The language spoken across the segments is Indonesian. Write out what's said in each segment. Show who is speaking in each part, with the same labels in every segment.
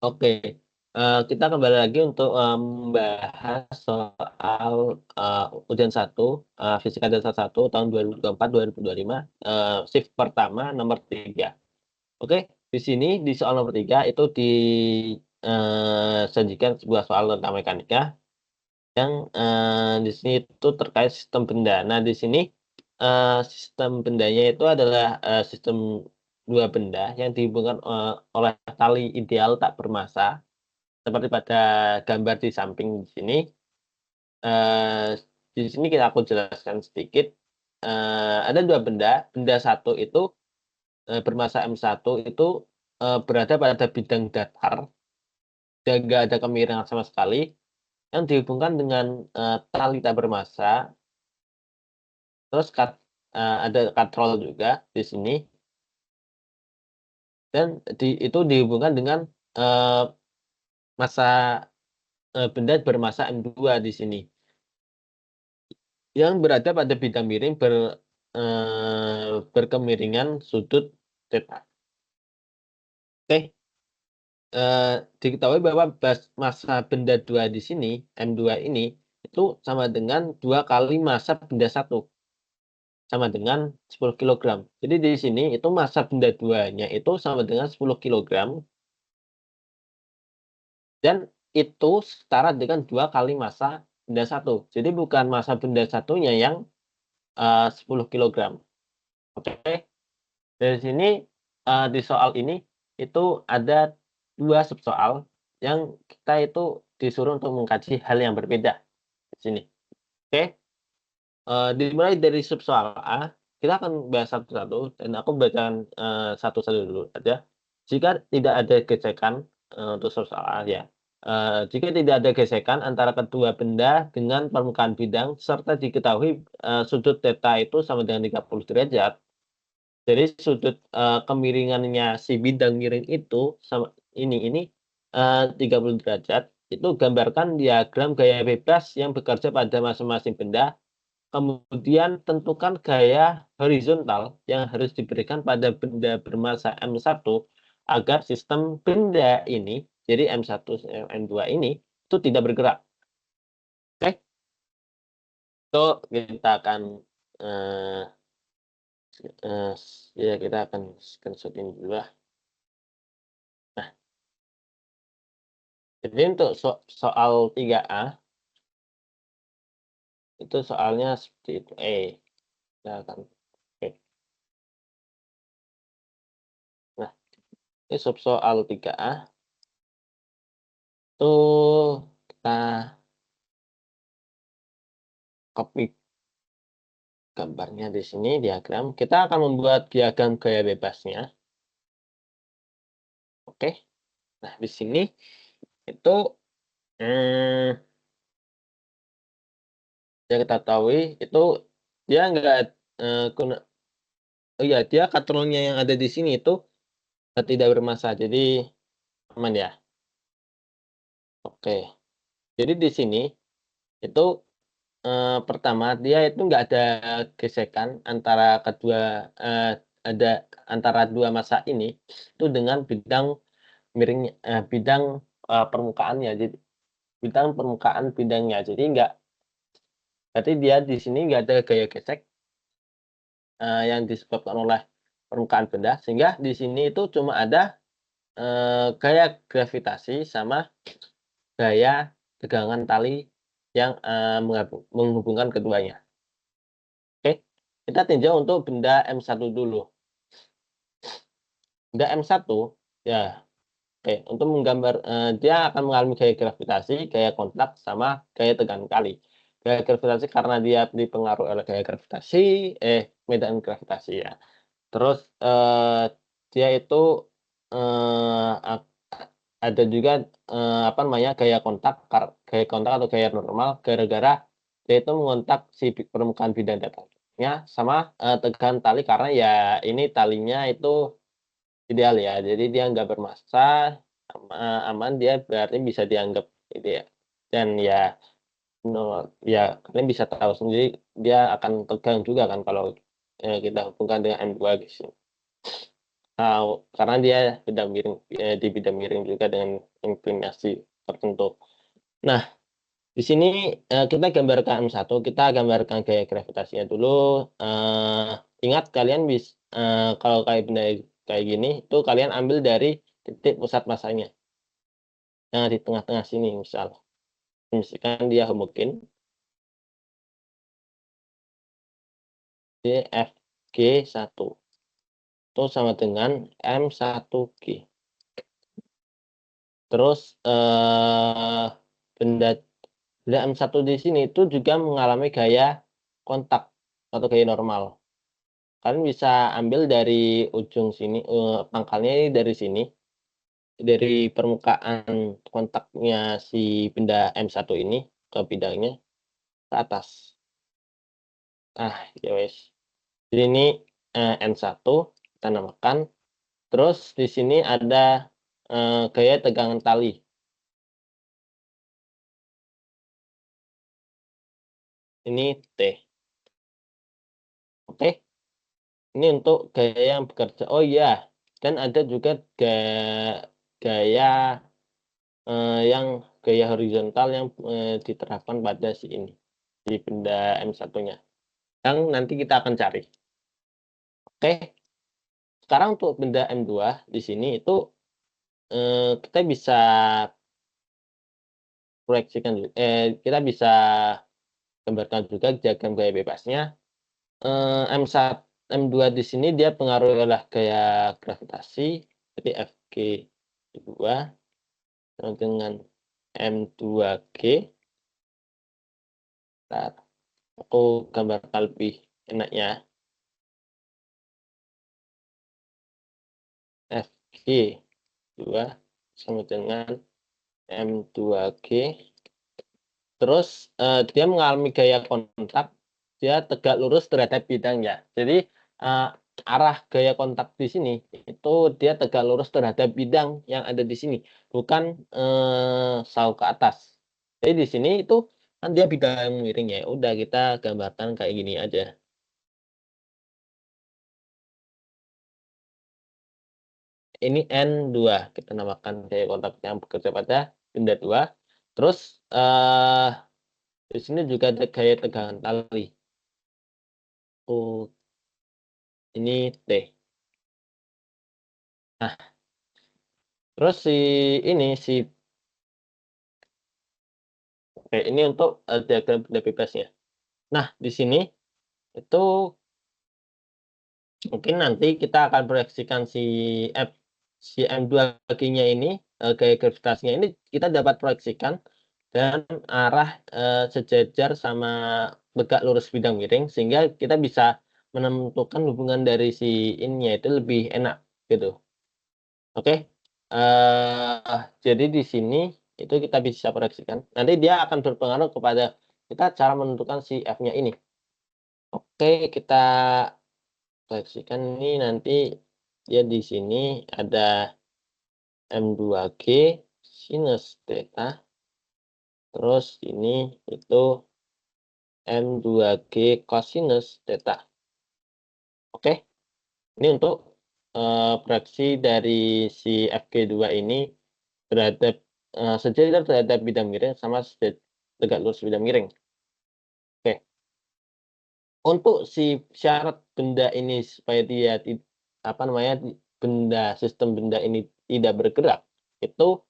Speaker 1: Oke, kita kembali lagi untuk, membahas soal, ujian 1, Fisika Dasar 1 tahun 2024-2025, shift pertama nomor 3. Oke, di sini di soal nomor 3 itu sajikan sebuah soal tentang mekanika yang, di sini itu terkait sistem benda. Nah, di sini, sistem bendanya itu adalah, sistem 2 benda yang dihubungkan, oleh tali ideal tak bermassa. Seperti pada gambar di samping di sini, eee, di sini aku jelaskan sedikit, ada 2 benda, benda satu itu, bermassa M1 itu, berada pada bidang datar dan nggak ada kemiringan sama sekali, yang dihubungkan dengan, tali tak bermassa, terus ada katrol juga di sini, dan itu dihubungkan dengan, eee, massa benda bermassa M2 di sini. Yang berada pada bidang miring berkemiringan sudut theta. Oke, diketahui bahwa massa benda 2 di sini, M2 ini, itu sama dengan 2 kali massa benda satu, sama dengan 10 kilogram. Jadi di sini itu massa benda 2-nya itu sama dengan 10 kilogram, dan itu setara dengan 2 kali massa benda satu. Jadi bukan massa benda satunya yang, 10 kilogram. Oke? Dari sini, di soal ini, itu ada 2 subsoal yang kita itu disuruh untuk mengkaji hal yang berbeda di sini. Oke, dimulai dari subsoal A, kita akan bahas satu-satu dan aku bacakan, satu-satu dulu aja. Jika tidak ada gesekan, untuk subsoal A ya, jika tidak ada gesekan antara kedua benda dengan permukaan bidang serta diketahui, sudut theta itu sama dengan 30 derajat. Jadi sudut, kemiringannya si bidang miring itu sama ini, 30 derajat, itu gambarkan diagram gaya bebas yang bekerja pada masing-masing benda, kemudian tentukan gaya horizontal yang harus diberikan pada benda bermassa M1 agar sistem benda ini, jadi M1, M2 ini, itu tidak bergerak. Oke? Itu kita akan, eee eee, ya kita akan screenshot ini dulu lah. Nah, jadi untuk soal 3A, itu soalnya seperti itu, kita akan oke. Nah, ini soal 3A, itu kita copy gambarnya di sini, diagram. Kita akan membuat diagram gaya bebasnya, oke. Nah, di sini itu, mmm, yang kita ketahui itu dia nggak, eee, guna oh iya, dia katronnya yang ada di sini itu, tidak bermassa, jadi aman ya? Oke. Jadi di sini itu, pertama, dia itu nggak ada gesekan antara ada antara 2 massa ini, itu dengan bidang, permukaannya. Jadi bidang permukaan bidangnya. Jadi nggak berarti dia di sini nggak ada gaya gesek, yang disebabkan oleh permukaan benda, sehingga di sini itu cuma ada, gaya gravitasi sama gaya tegangan tali yang, menghubungkan keduanya. Oke, kita tinjau untuk benda M1 dulu. Benda M1 ya, oke, untuk menggambar, dia akan mengalami gaya gravitasi, gaya kontak, sama gaya tegangan kali. Gaya gravitasi karena dia dipengaruhi oleh gaya gravitasi medan gravitasi ya. Terus, dia itu, eee, ak ada juga, apa namanya, gaya kontak atau gaya normal gara-gara dia itu mengontak si permukaan bidang datarnya sama, tegangan tali karena ya ini talinya itu ideal ya, jadi dia nggak bermassa, aman, dia berarti bisa dianggap itu ya, dan ya ya kalian bisa tahu sendiri dia akan tegang juga kan kalau, kita hubungkan dengan M2 di sini. karena dia bidang miring, di bidang miring juga dengan inklinasi tertentu. Nah, di sini, kita gambarkan satu, kita gambarkan gaya gravitasinya dulu, ingat kalian kalau kayak benda kayak gini, itu kalian ambil dari titik pusat masanya, yang di tengah-tengah sini misalkan dia homogen, Fg1, itu sama dengan M1G. Terus, benda benda M1 di sini itu juga mengalami gaya kontak atau gaya normal. Kalian bisa ambil dari ujung sini, pangkalnya ini dari sini, dari permukaan kontaknya si benda M1 ini ke bidangnya ke atas. Nah, ya wes. Jadi ini, N1 kita namakan, terus di sini ada, gaya tegangan tali. Ini T, oke? Ini untuk gaya yang bekerja. Oh iya, dan ada juga gaya, yang gaya horizontal yang, diterapkan pada si ini, si benda M1-nya, yang nanti kita akan cari. Oke, sekarang untuk benda M2 di sini itu, kita bisa kita bisa gambarkan juga diagram gaya bebasnya. M2 di sini dia pengaruh oleh gaya gravitasi, jadi Fg2 sama dengan M2G. Bentar, aku gambarkan lebih enaknya. Fg2 sama dengan M2G. Terus, dia mengalami gaya kontak, dia tegak lurus terhadap bidangnya. Jadi, arah gaya kontak di sini, itu dia tegak lurus terhadap bidang yang ada di sini, bukan, sauh ke atas. Jadi di sini itu kan dia bidang miring ya, udah kita gambarkan kayak gini aja. Ini N2, kita namakan gaya kontak yang bekerja pada benda 2. Terus, di sini juga ada gaya tegangan tali. Oh, ini T. Nah, terus si oke, ini untuk, diagram benda bebasnya. Nah, di sini itu mungkin nanti kita akan proyeksikan si M2G-nya ini, gaya gravitasinya ini kita dapat proyeksikan dan arah, sejajar sama tegak lurus bidang miring, sehingga kita bisa menentukan hubungan dari si ininya itu lebih enak, gitu. Oke, jadi di sini itu kita bisa proyeksikan. Nanti dia akan berpengaruh kepada kita cara menentukan si F-nya ini. Oke, kita proyeksikan ini nanti dia di sini ada M2G sinus theta, terus ini itu M2G kosinus theta. Oke, ini untuk, proyeksi dari si Fg2 ini terhadap, sejajar terhadap bidang miring sama tegak lurus bidang miring. Oke, untuk si syarat benda ini supaya dia apa namanya, sistem benda ini tidak bergerak, itu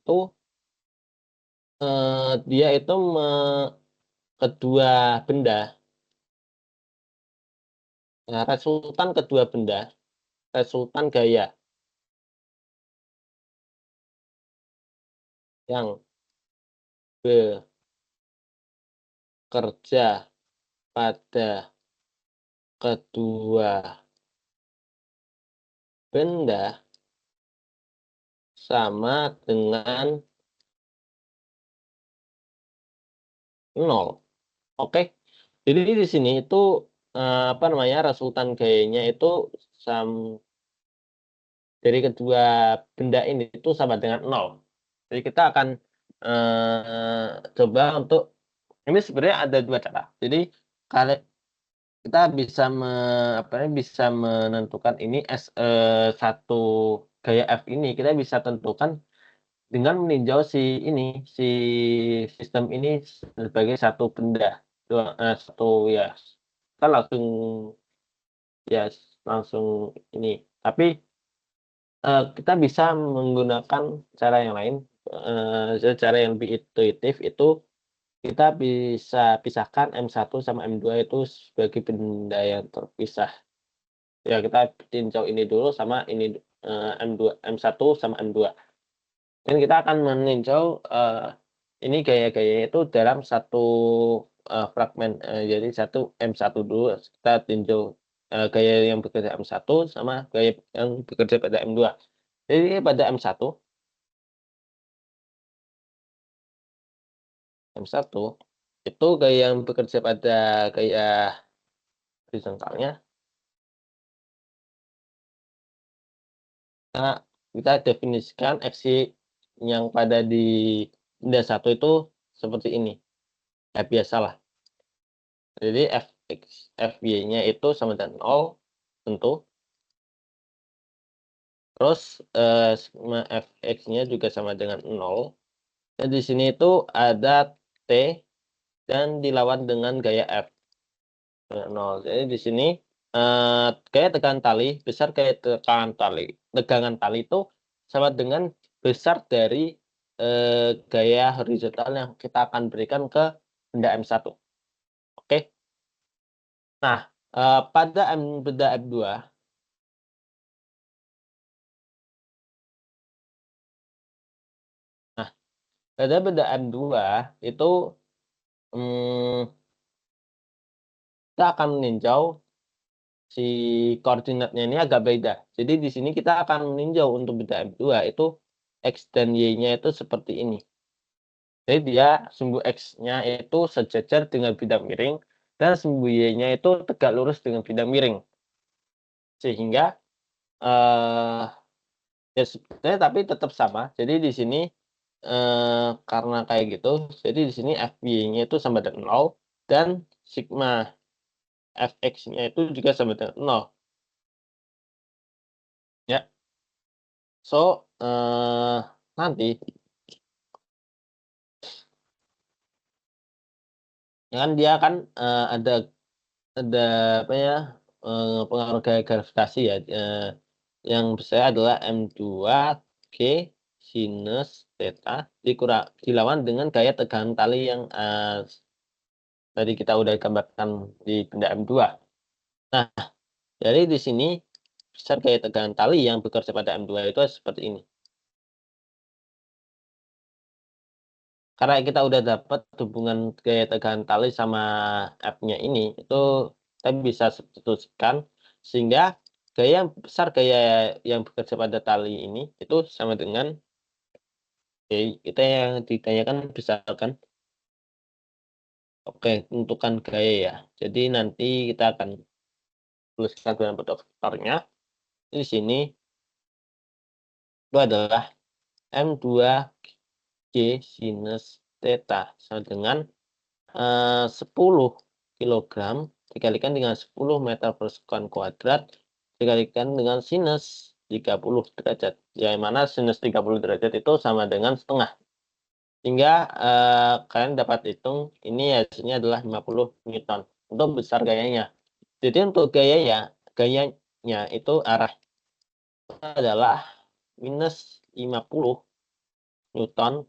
Speaker 1: itu, dia itu kedua benda, resultan kedua benda, resultan gaya yang bekerja pada kedua benda sama dengan 0. Oke. Jadi di sini itu, apa namanya, resultan gayanya itu dari kedua benda ini itu sama dengan 0. Jadi kita akan, coba untuk ini sebenarnya ada 2 cara. Jadi kali kita bisa apa ya, bisa menentukan ini satu gaya F ini kita bisa tentukan dengan meninjau si sistem ini sebagai satu benda, satu ya, kita langsung ya langsung ini. Tapi, kita bisa menggunakan cara yang lain, cara yang lebih intuitif itu kita bisa pisahkan M1 sama M2 itu sebagai benda yang terpisah. Ya kita tinjau ini dulu sama ini, M2 M1 sama M2. Dan kita akan meninjau, ini gaya-gaya itu dalam satu, fragmen, jadi satu M1 dulu kita tinjau, gaya yang bekerja M1 sama gaya yang bekerja pada M2. Jadi pada M1 itu gaya yang bekerja pada gaya horizontalnya, kita kita definisikan X, Y yang pada di benda satu itu seperti ini, ya biasalah. Jadi Fy-nya itu sama dengan 0 tentu, terus, sigma Fx-nya juga sama dengan 0, dan di sini itu ada T dan dilawan dengan gaya F, 0. Jadi di sini, gaya tegangan tali, besar gaya tegangan tali itu sama dengan besar dari, gaya horizontal yang kita akan berikan ke benda M1, oke? Nah, pada benda M2, nah pada benda M2 itu, mmm, kita akan meninjau si koordinatnya ini agak beda. Jadi di sini kita akan meninjau untuk benda M2 itu X dan Y-nya itu seperti ini. Jadi dia sumbu X-nya itu sejajar dengan bidang miring dan sumbu Y-nya itu tegak lurus dengan bidang miring. Sehingga, eee, ya sebetulnya tapi tetap sama. Jadi di sini, karena kayak gitu, jadi di sini Fy-nya itu sama dengan 0 dan sigma Fx-nya itu juga sama dengan 0, ya. So, nanti ya kan dia kan, ada apa ya, pengaruh gaya gravitasi ya, yang besar adalah M2G sinus theta dilawan dengan gaya tegangan tali yang, tadi kita udah gambarkan di benda M2. Nah, jadi di sini besar gaya tegangan tali yang bekerja pada M2 itu seperti ini. Karena kita udah dapat hubungan gaya tegangan tali sama F-nya ini, itu kita bisa substitusikan sehingga gaya yang bekerja pada tali ini itu sama dengan kita yang ditanyakan misalkan, oke, tentukan gaya ya. Jadi nanti kita akan tuliskan dalam bentuk vektornya. Di sini itu adalah M2G sinus theta sama dengan 10 kilogram dikalikan dengan 10 meter per sekon kuadrat dikalikan dengan sinus 30 derajat. Yang mana sinus 30 derajat itu sama dengan setengah. Hingga, kalian dapat hitung ini hasilnya adalah 50 newton untuk besar gayanya. Jadi untuk gayanya itu arah adalah minus 50 newton,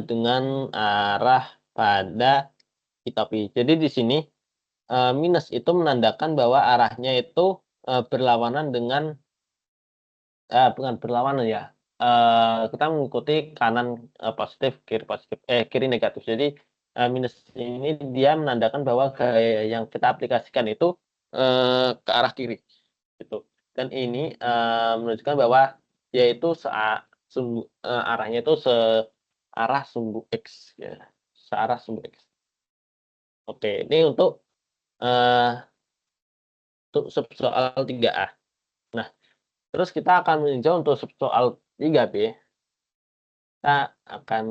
Speaker 1: dengan arah pada Hitapi. Jadi di sini, minus itu menandakan bahwa arahnya itu, berlawanan dengan bukan berlawanan ya, kita mengikuti kanan, positif, kiri negatif. Jadi, minus ini dia menandakan bahwa gaya yang kita aplikasikan itu, ke arah kiri, gitu. Dan ini, menunjukkan bahwa dia itu arahnya itu searah sumbu X, ya, searah sumbu X. Oke, ini eee, untuk soal 3A. Nah, Terus kita akan meninjau untuk soal 3B, kita akan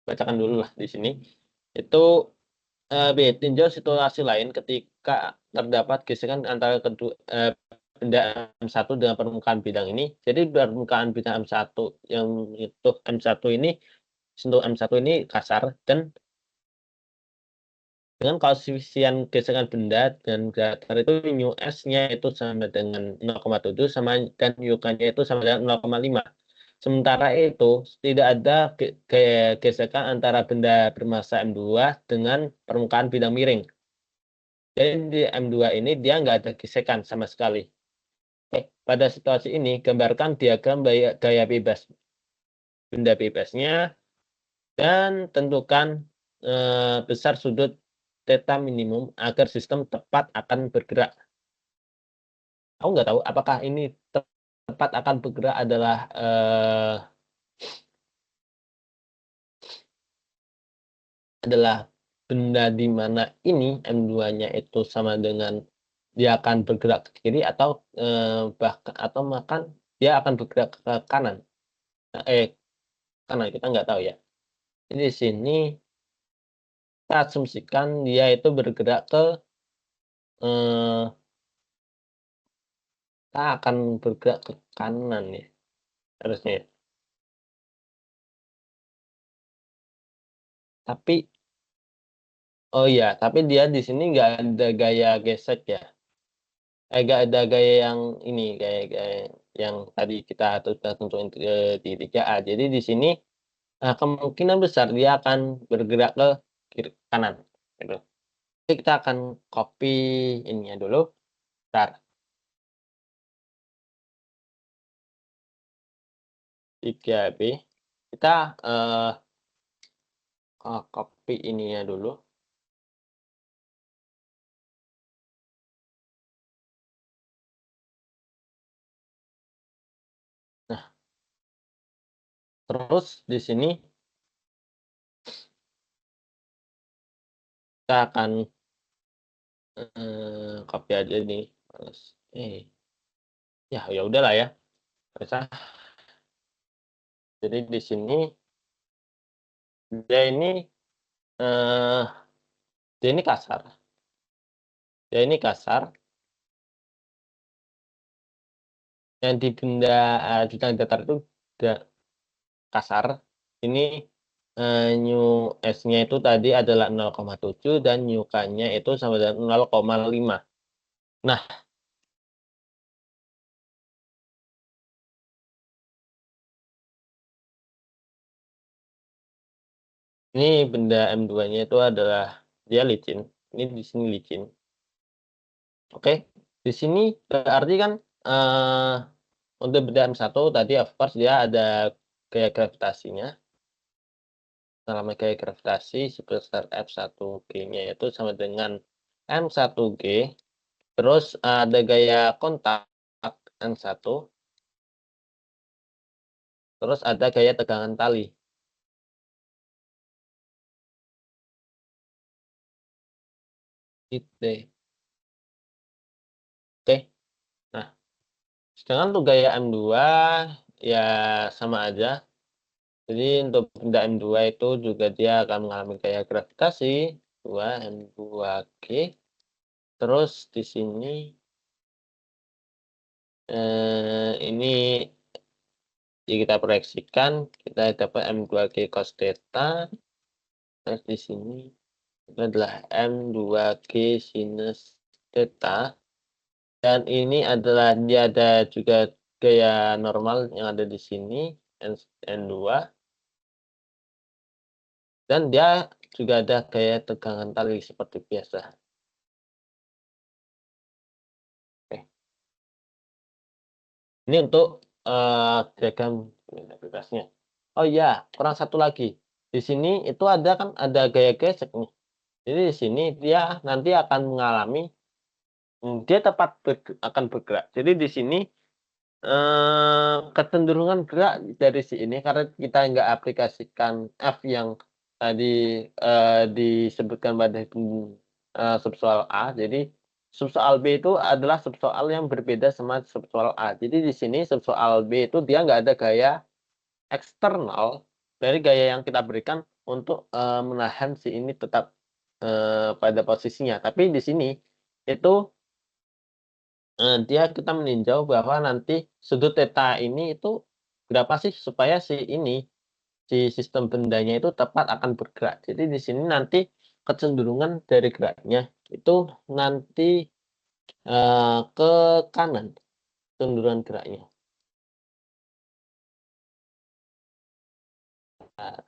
Speaker 1: bacakan dulu lah di sini. Itu, B, tinjau situasi lain ketika terdapat gesekan antara benda M1 dengan permukaan bidang ini. Jadi permukaan bidang M1 yang itu M1 ini, sentuh M1 ini kasar dan dengan koefisien gesekan benda dan datar itu mu S-nya itu sama dengan 0,7 sama dan K-nya itu sama dengan 0,5. Sementara itu tidak ada gesekan antara benda bermassa M2 dengan permukaan bidang miring. Jadi di M2 ini dia nggak ada gesekan sama sekali. Oke, pada situasi ini gambarkan diagram gaya bebas benda bebasnya dan tentukan besar sudut theta minimum agar sistem tepat akan bergerak. Aku nggak tahu apakah ini tepat akan bergerak adalah benda di mana ini M2-nya itu sama dengan dia akan bergerak ke kiri atau bahkan dia akan bergerak ke kanan. Kanan kita nggak tahu ya. Jadi di sini kita asumsikan dia itu bergerak ke eh, kita akan bergerak ke kanan ya harusnya ya. Tapi oh iya, tapi dia di sini nggak ada gaya gesek ya. Nggak ada gaya yang ini, gaya yang tadi kita sudah tentuin di 3A. Jadi di sini kemungkinan besar dia akan bergerak ke kanan gitu. Jadi kita akan copy ininya dulu. Bentar, 3B. Kita copy ininya dulu. Nah, terus di sini kita akan copy aja nih. Terus, ya udahlah ya. Bisa. Jadi di sini dia ini eh, dia ini kasar. Dia ini kasar. Yang di benda bidang datar itu kasar. Ini new S-nya itu tadi adalah 0,7 dan new K-nya itu sama dengan 0,5. Nah, ini benda M2-nya itu adalah dia licin. Ini di sini licin. Oke, di sini berarti kan untuk benda M1 tadi of course dia ada gaya gravitasinya. Selama gaya gravitasi sebesar F1G-nya itu sama dengan M1G. Terus ada gaya kontak N1. Terus ada gaya tegangan tali. Gitu. Oke. Nah, sedangkan untuk gaya M2 ya sama aja. Jadi untuk benda M2 itu juga dia akan mengalami gaya gravitasi 2 M2G. Terus di sini ini kita proyeksikan kita dapat M2G cos theta. Terus di sini itu adalah M2G sinus theta. Dan ini adalah dia ada juga gaya normal yang ada di sini N2 dan dia juga ada gaya tegangan tali seperti biasa. Oke. Ini untuk diagram bebasnya. Oh iya, kurang satu lagi. Di sini itu ada kan ada gaya gesek nih. Jadi di sini dia nanti akan mengalami dia tepat akan bergerak. Jadi di sini kecenderungan gerak dari si ini karena kita nggak aplikasikan F yang tadi disebutkan pada subsoal A. Jadi subsoal B itu adalah subsoal yang berbeda sama subsoal A. Jadi di sini subsoal B itu dia nggak ada gaya eksternal dari gaya yang kita berikan untuk, menahan si ini tetap, pada posisinya. Tapi di sini itu, dia kita meninjau bahwa nanti sudut theta ini itu berapa sih supaya si ini, si sistem bendanya itu tepat akan bergerak. Jadi di sini nanti kecenderungan dari geraknya itu nanti, ke kanan kecenderungan geraknya. Nah,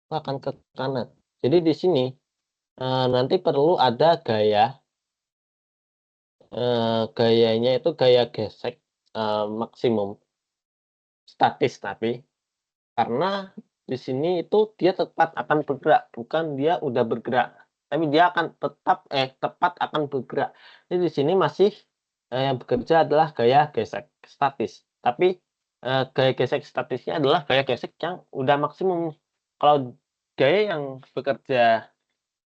Speaker 1: akan ke kanan. Jadi di sini, nanti perlu ada gaya, gayanya itu gaya gesek, maksimum, statis tapi. Karena di sini itu dia tepat akan bergerak, bukan dia udah bergerak, tapi dia akan tepat akan bergerak. Jadi di sini masih, yang bekerja adalah gaya gesek statis, tapi, gaya gesek statisnya adalah gaya gesek yang udah maksimum. Kalau gaya yang bekerja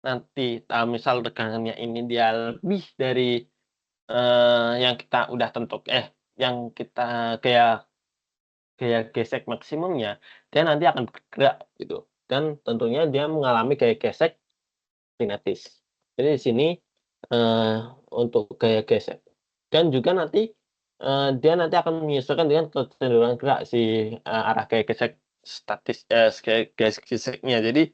Speaker 1: nanti, misal tegangannya ini dia lebih dari, yang kita udah yang kita gaya gaya gesek maksimumnya, dia nanti akan bergerak gitu, dan tentunya dia mengalami gaya gesek kinetis. Jadi di sini, eee, untuk gaya gesek dan juga nanti, dia nanti akan menyesuaikan dengan kecenderungan gerak si, arah gaya gesek statis gaya geseknya. Jadi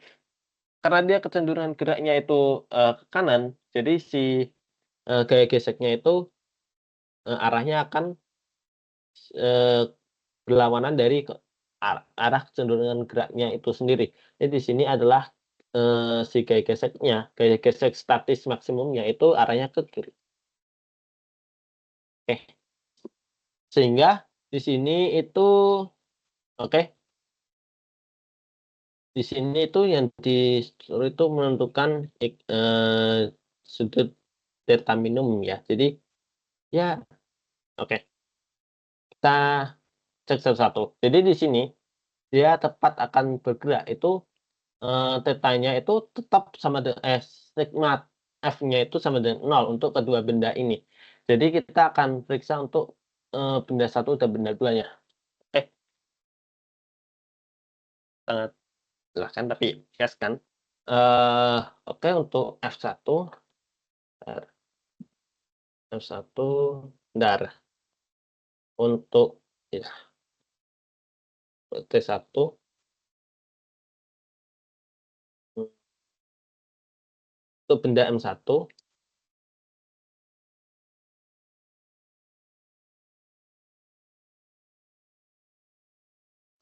Speaker 1: karena dia kecenderungan geraknya itu, ke kanan, jadi si, gaya geseknya itu, arahnya akan, eee berlawanan dari arah kecenderungan geraknya itu sendiri. Jadi di sini adalah, si gaya gesek statis maksimumnya itu arahnya ke kiri. Oke, sehingga di sini itu oke, di sini itu yang disuruh itu menentukan sudut delta minimum ya. Jadi ya oke, kita cek satu-satu. Jadi di sini dia tepat akan bergerak itu tetanya itu tetap sama sigma F-nya itu sama dengan 0 untuk kedua benda ini. Jadi kita akan periksa untuk, benda satu dan benda 2-nya. Eh, sangat jelaskan tapi yes kan? Oke untuk F1, bentar, F1 bentar, untuk ya T1, untuk benda M1,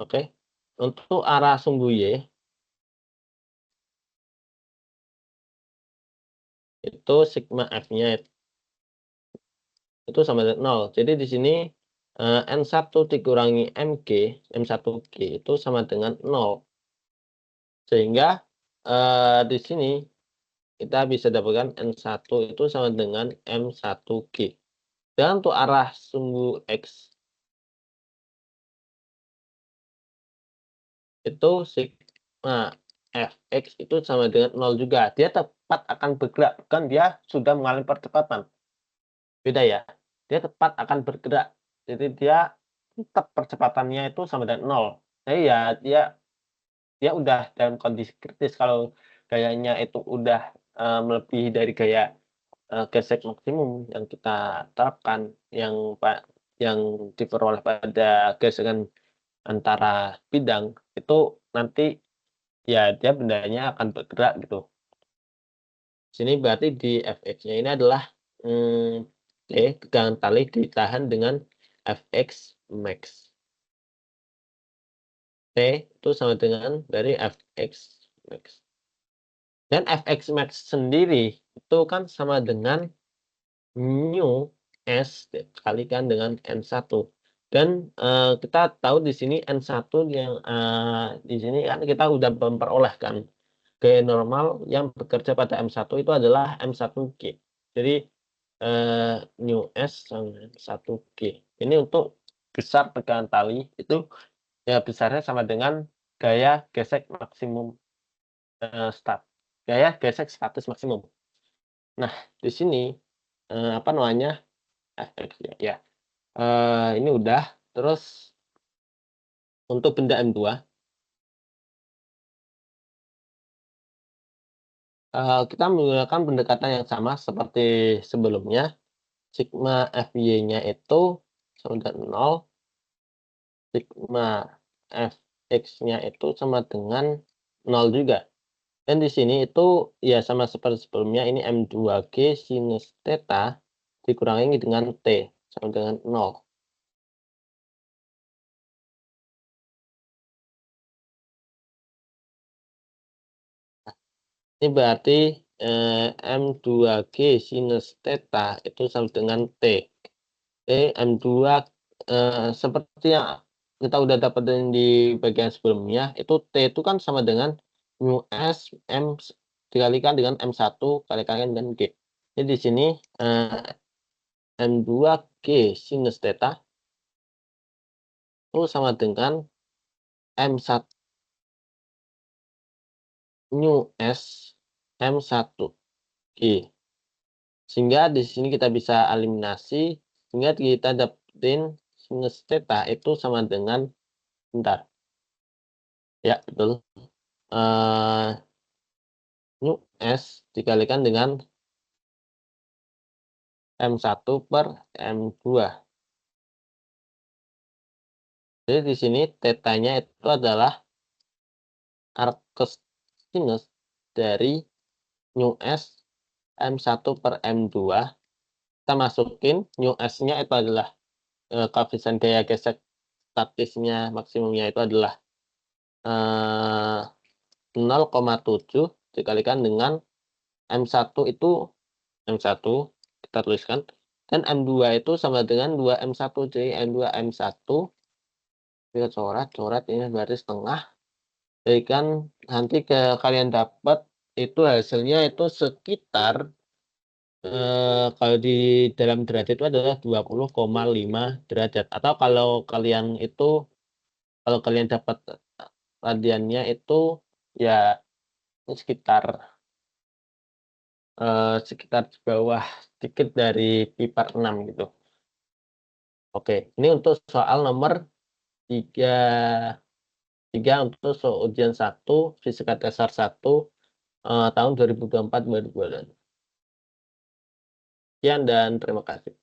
Speaker 1: oke. Untuk arah sumbu Y itu sigma F-nya itu sama dengan 0. Jadi di sini, N1 dikurangi M1G itu sama dengan 0. Sehingga, di sini kita bisa dapatkan N1 itu sama dengan M1G. Dan untuk arah sumbu X itu sigma Fx itu sama dengan 0 juga. Dia tepat akan bergerak, bukan dia sudah mengalami percepatan. Beda ya. Dia tepat akan bergerak. Jadi dia tetap percepatannya itu sama dengan 0. Jadi ya dia dia udah dalam kondisi kritis kalau gayanya itu udah, melebihi dari gaya, gesek maksimum yang kita terapkan, yang diperoleh pada gesekan antara bidang, itu nanti ya dia bendanya akan bergerak gitu. Sini berarti di Fx-nya ini adalah, T, tegangan tali ditahan dengan Fx max. T itu sama dengan dari Fx max. Dan Fx max sendiri itu kan sama dengan mu S dikalikan dengan N1. Dan, kita tahu di sini N1 yang, di sini kan kita udah memperolehkan gaya normal yang bekerja pada M1 itu adalah M1G. Jadi, mu S sama M1G. Ini untuk besar tekanan tali itu Ya besarnya sama dengan gaya gesek maksimum, gaya gesek status maksimum. Nah, di sini, apa namanya, Fx ya, ini udah, terus untuk benda M2, kita menggunakan pendekatan yang sama seperti sebelumnya, sigma Fy-nya itu sama dengan 0, sigma Fx-nya itu sama dengan 0 juga. Dan di sini itu ya sama seperti sebelumnya, ini M2G sinus theta dikurangi dengan T sama dengan 0. Ini berarti M2G sinus theta itu sama dengan T. M2 seperti yang kita udah dapetin di bagian sebelumnya, itu T itu kan sama dengan mu S M dikalikan dengan M1 kalikan dengan G. Jadi di sini M2G sinus theta itu sama dengan M1 mu S M1 G. Sehingga di sini kita bisa eliminasi, sehingga kita dapetin sinus theta itu sama dengan, bentar, ya betul, mu S dikalikan dengan M1 per M2. Jadi di sini tetanya itu adalah arcus sinus dari mu S M1 per M2. Kita masukin mu S-nya itu adalah koefisien gaya gesek statisnya maksimumnya itu adalah 0,7 dikalikan dengan M1 itu M1 kita tuliskan, dan M2 itu sama dengan 2M1. Jadi M2 M1 kita coret ini berarti setengah. Jadi kan nanti kalian dapat itu hasilnya itu sekitar kalau di dalam derajat itu adalah 20,5 derajat, atau kalau kalian dapat radiannya itu ya sekitar sekitar di bawah sedikit dari pi per 6 gitu. Oke, ini untuk soal nomor 3 untuk ujian 1 fisika dasar 1 tahun 2024-2025. Sekian dan terima kasih.